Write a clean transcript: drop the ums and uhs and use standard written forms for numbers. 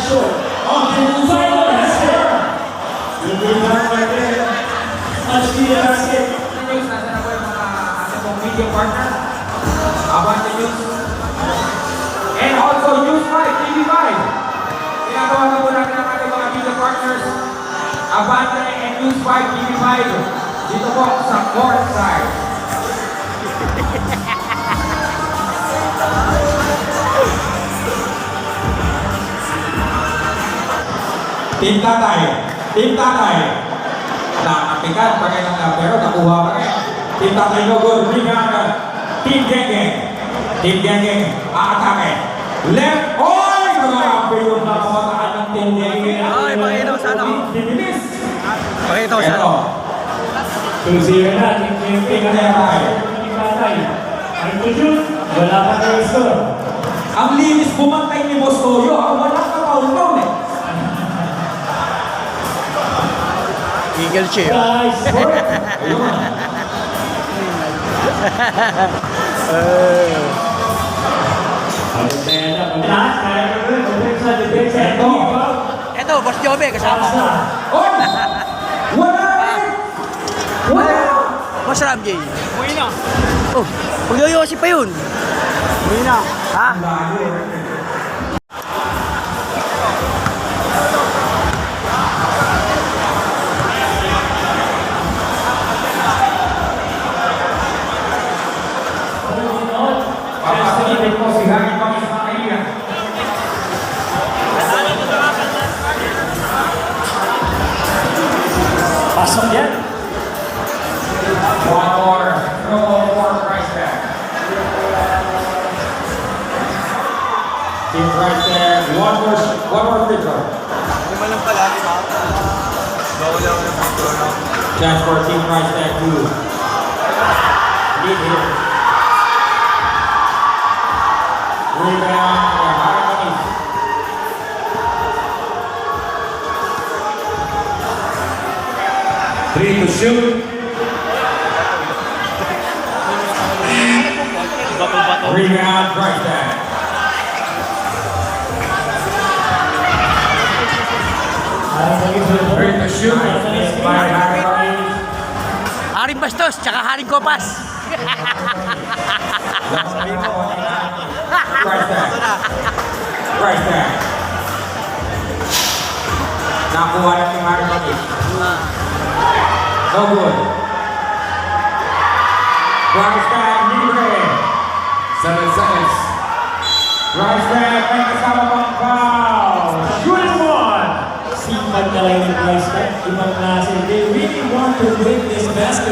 short. On the final basket. Good rebound right there. Touch the basket. Nasa na po yung mga ating pong video partner. Abante News. And also News 5, TV5. Ginagawa na po natin ang ating mga video partners. Abante and News 5, TV5. Dito po sa court side. Team Tatay. Team Tatay. Nakapikat pa kayo ng pero nakuha pa kayo. Team Tatay no good. Rebound. Team Gengeng. Team Gengeng. Aatake. Left. Oy! Grabe yung nakamataan ng Team Gengeng. Ay, pakita ko sana. Bibilis. Pakita ko sana. Ito. 2-0 na. Tingnan na tayo. Ang shoot. Wala pa kayo score. Ang linis bumantay ni Boss Toyo. Ang wala ka paul-paul eh. Eagle chair. Guys, score. Ayun. Eto, Boss Jobe, kasama ko. Oh! Wala rin! Wala! Boss Ramjay. Uwi na. Oh, magyoyosi pa yun. Uwi na. Ha? Papasalitin po si Harry Pangis sa kaibigan. Pasok yan. One more. No more price tag. Team right there. One more free throw. Lima lang pala, di ba? Bawal ako ng picture, no? Chance for Team right there to lead here. Rebound. Harmonies. Three to shoot. Bato-bato. Rebound right there. Three to shoot. By Harmonies. Haring Bastos, tsaka Haring Kopas. Right there. Right there. Nakuha na ni Harmonies. No good. Price tag, libre. 7 seconds. Price tag, may kasama pang foul. Shooting one. Sipag talaga ng price tag. Ibang klase. They really want to win this basket.